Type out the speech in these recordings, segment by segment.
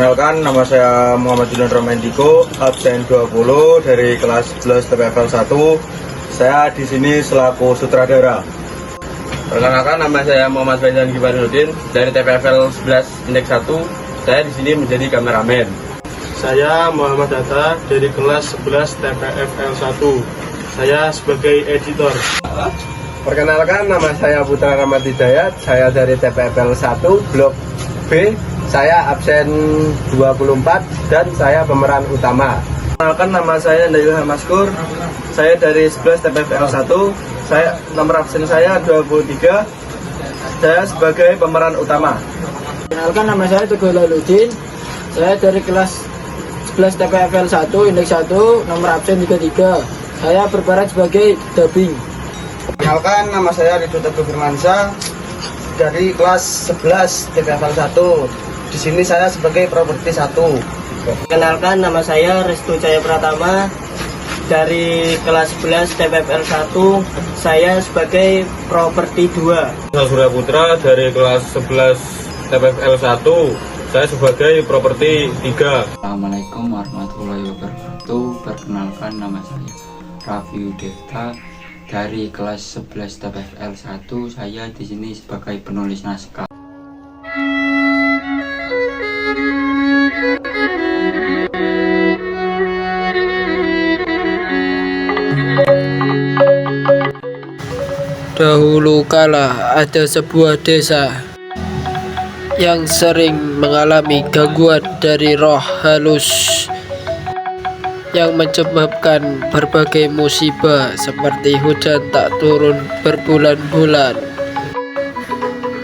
Perkenalkan, nama saya Muhammad Julian Romandiko, absen 20 dari kelas 11 TPFL 1. Saya di sini selaku sutradara. Perkenalkan, nama saya Muhammad Faizan Gibanuddin dari TPFL 11 Indeks 1. Saya di sini menjadi kameramen. Saya Muhammad Hatta dari kelas 11 TPFL 1. Saya sebagai editor. Perkenalkan, nama saya Putra Rahmat Hidayat. Saya dari TPFL 1 Blok B. Saya absen 24 dan saya pemeran utama. Perkenalkan, nama saya Ilham Maskur. Saya dari 11 TPFL 1. Saya nomor absen saya 23. Saya sebagai pemeran utama. Perkenalkan, nama saya Teguh Laluddin. Saya dari kelas 11 TPFL 1 Indeks 1 nomor absen 33. Saya berperan sebagai dubbing. Perkenalkan, nama saya Ridho Teguh Firmansyah dari kelas 11 TPFL 1. Di sini saya sebagai properti 1. Perkenalkan, nama saya Restu Jaya Pratama dari kelas 11 TPFL 1. Saya sebagai properti 2. Saya Surya Putra dari kelas 11 TPFL 1. Saya sebagai properti 3. Assalamualaikum warahmatullahi wabarakatuh. Perkenalkan, nama saya Raffi Devta dari kelas 11 TPFL 1. Saya di sini sebagai penulis naskah. Dahulu kala ada sebuah desa yang sering mengalami gangguan dari roh halus yang menyebabkan berbagai musibah seperti hujan tak turun berbulan-bulan,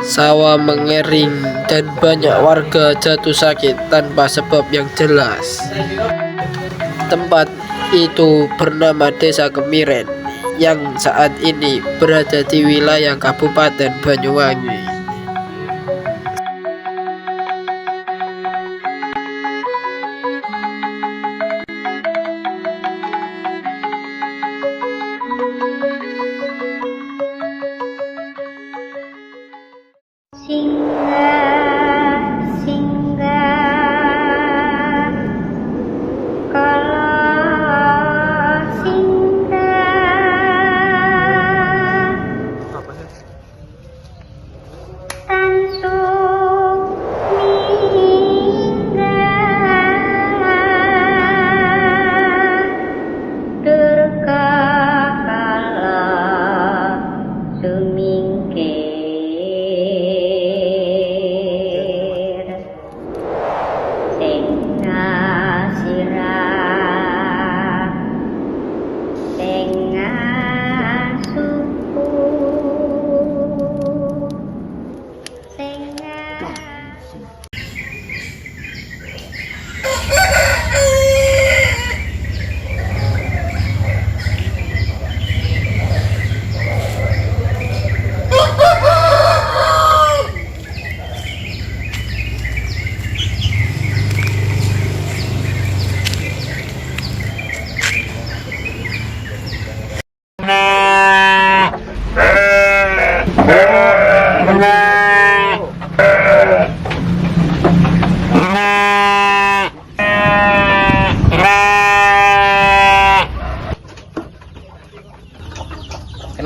sawah mengering, dan banyak warga jatuh sakit tanpa sebab yang jelas. Tempat itu bernama Desa Kemiren yang saat ini berada di wilayah Kabupaten Banyuwangi.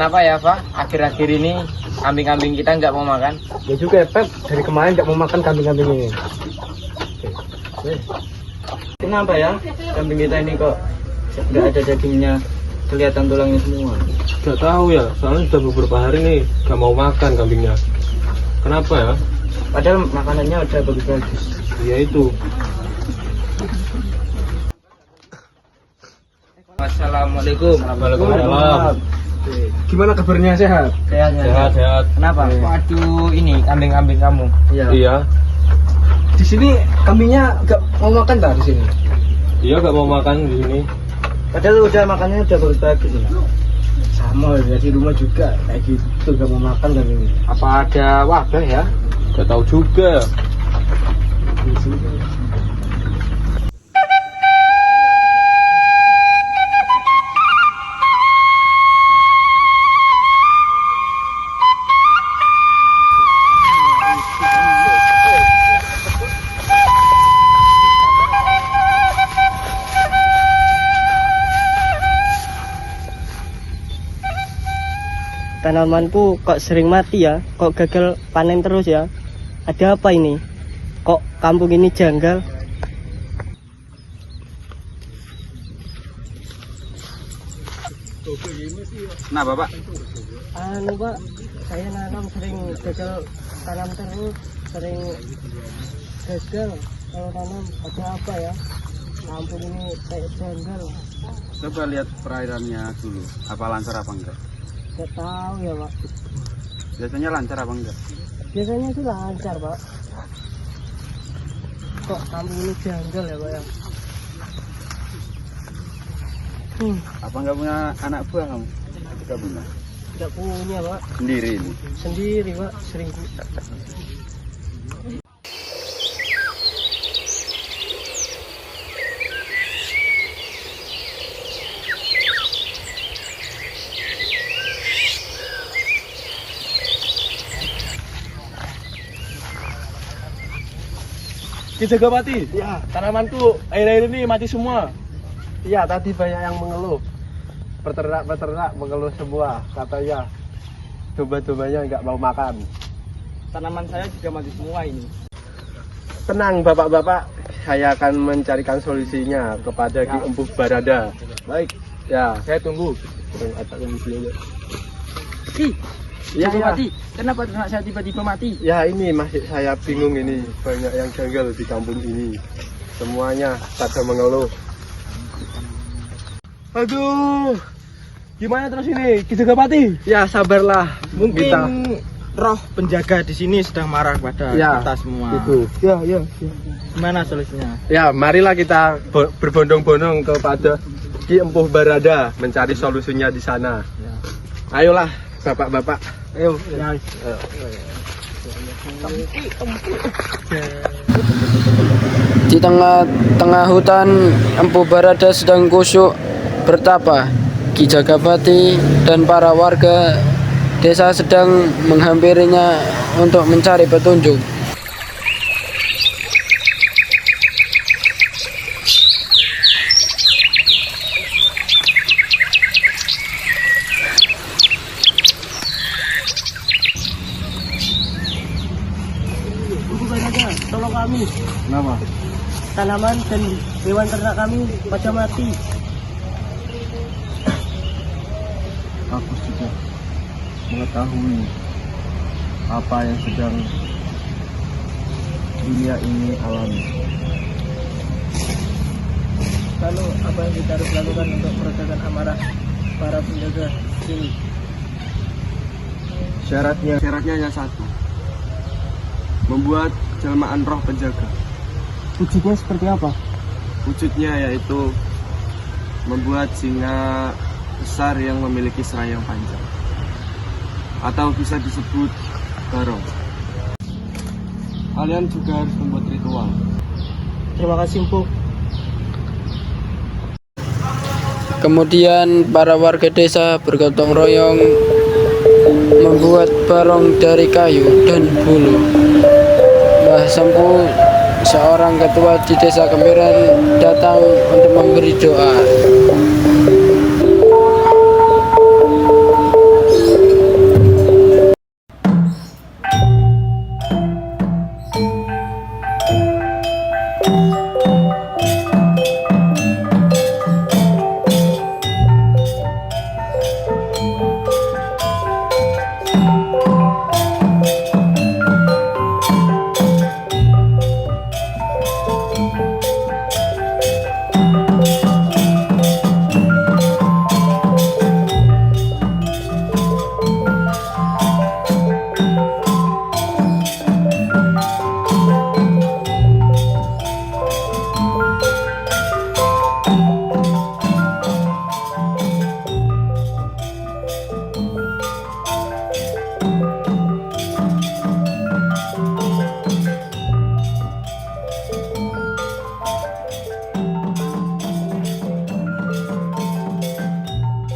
Kenapa ya, Pak? Akhir-akhir ini kambing-kambing kita nggak mau makan? Ya juga, Pep. Dari kemarin nggak mau makan kambing-kambing ini. Kenapa ya? Kambing kita ini kok nggak ada dagingnya, kelihatan tulangnya semua. Gak tahu ya, soalnya sudah beberapa hari nih gak mau makan kambingnya. Kenapa ya? Padahal makanannya udah bagus-bagus. Ya itu. Assalamualaikum. Waalaikumsalam. Gimana kabarnya, sehat? Sehat. Kenapa? Waduh, ini kambing-kambing kamu. Iya. Di sini kambingnya nggak mau makan tak di sini? Iya gak mau makan di sini. Padahal udah makannya udah bagus-bagus. Sama ya, di rumah juga kayak gitu, nggak mau makan kambing ini. Apa ada wabah ya? Gak tahu juga. Di sini. tanamanku kok sering mati ya, kok gagal panen terus ya. Ada apa ini? Kok kampung ini janggal? Nah, Bapak. Anu Pak, saya nanam sering gagal tanam terus, sering gagal kalau tanam. Ada apa ya? Kampung ini kayak janggal. Coba lihat perairannya dulu. Apa lancar apa enggak? Gak tahu ya Pak. Biasanya lancar apa enggak? Biasanya sih lancar Pak. Kok kampung ini janggal ya Pak ya? Apa enggak punya anak buah kamu? Enggak punya. Gak punya Pak. Sendiri ini. Sendiri Pak, sering. Ki Jagapati, ya, tanamanku air-air ini mati semua. Iya, tadi banyak yang mengeluh. Peternak mengeluh semua. Katanya domba-dombanya nggak mau makan. Tanaman saya juga mati semua ini. Tenang Bapak-bapak, saya akan mencarikan solusinya kepada Ki Empuh Barada. Baik, Ya, saya tunggu. Ki, ya, ya. kenapa ternak saya tiba-tiba mati? Ya, ini masih saya bingung ini. Banyak yang janggal di kampung ini. Semuanya pada mengeluh. Aduh, gimana terus ini, Ki Jagapati? Ya, sabarlah. Mungkin Kita, roh penjaga di sini sedang marah pada ya, kita semua. itu. Ya. Gimana solusinya? Ya, marilah kita berbondong-bondong kepada Ki Empuh Barada mencari solusinya di sana. Ayolah, Bapak-bapak. Ayo, ya. Di tengah-tengah hutan, Empu Barada sedang kusyuk bertapa. Ki Jagapati dan para warga desa sedang menghampirinya untuk mencari petunjuk. Ibu Barada, tolong kami. Kenapa? Tanaman dan hewan ternak kami pada mati. Aku sudah mengetahui apa yang sedang dunia ini alami. Lalu apa yang kita harus lakukan untuk meredakan amarah para penjaga sini? Syaratnya hanya satu. Membuat jelmaan roh penjaga. Wujudnya seperti apa? Wujudnya yaitu membuat singa besar yang memiliki serayang panjang, atau bisa disebut barong. Kalian juga harus membuat ritual. Terima kasih Empu. Kemudian para warga desa bergotong royong membuat barong dari kayu dan bulu. Mbah Sempu, seorang ketua di desa Kemiren, datang untuk memberi doa.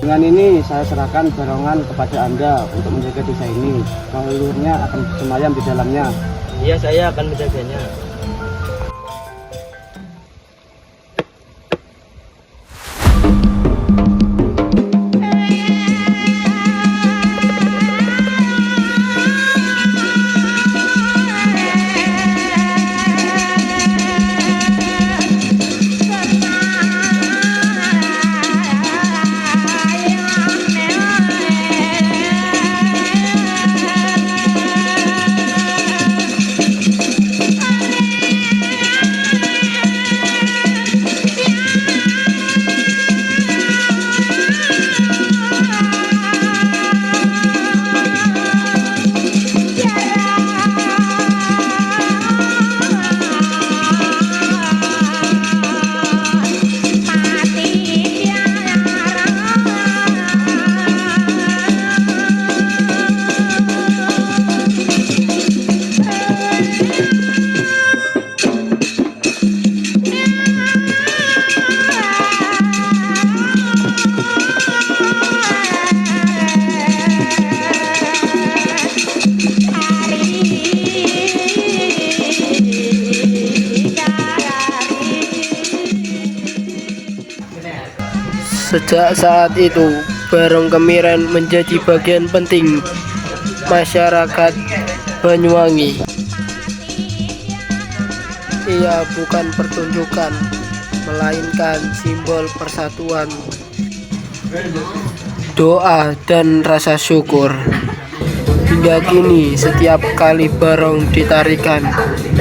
Dengan ini saya serahkan barongan kepada Anda untuk menjaga desa ini. Leluhurnya akan bersemayam di dalamnya. Iya, saya akan menjaganya. Sejak saat itu, Barong Kemiren menjadi bagian penting masyarakat Banyuwangi. Ia bukan pertunjukan, melainkan simbol persatuan, doa, dan rasa syukur. Hingga kini, setiap kali barong ditarikan,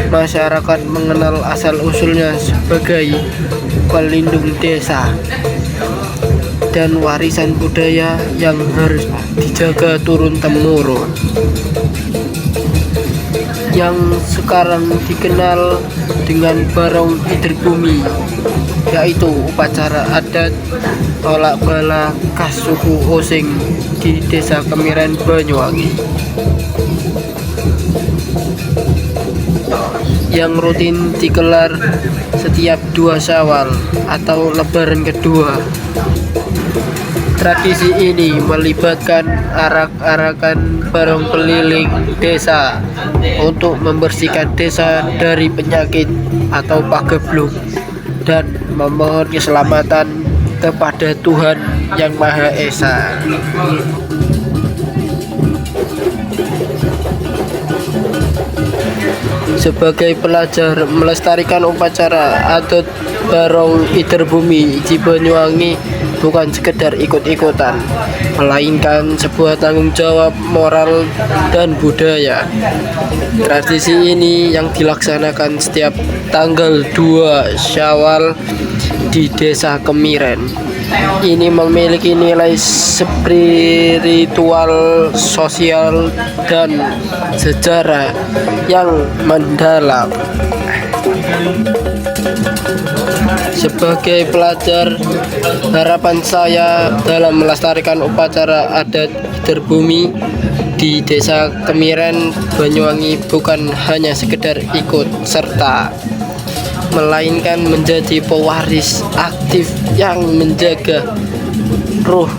masyarakat mengenal asal-usulnya sebagai pelindung desa dan warisan budaya yang harus dijaga turun-temurun, yang sekarang dikenal dengan Barong Iterbumi, yaitu upacara adat tolak bala khas suku Osing di Desa Kemiren, Banyuwangi, yang rutin digelar setiap 2 Syawal atau Lebaran kedua. Tradisi ini melibatkan arak-arakan barong keliling desa untuk membersihkan desa dari penyakit atau pagebluk dan memohon keselamatan kepada Tuhan Yang Maha Esa. Sebagai pelajar melestarikan upacara adat Barong Iterbumi di Banyuwangi bukan sekedar ikut-ikutan, melainkan sebuah tanggung jawab moral dan budaya. Tradisi ini yang dilaksanakan setiap tanggal 2 Syawal di Desa Kemiren ini memiliki nilai spiritual, sosial, dan sejarah yang mendalam. Sebagai pelajar, harapan saya dalam melestarikan upacara adat Iterbumi di Desa Kemiren, Banyuwangi bukan hanya sekedar ikut serta, melainkan menjadi pewaris aktif yang menjaga ruh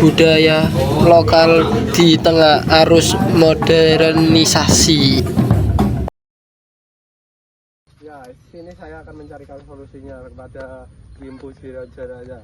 budaya lokal di tengah arus modernisasi. Ya, sini saya akan mencarikan solusinya kepada Wimpu Sirajaraya.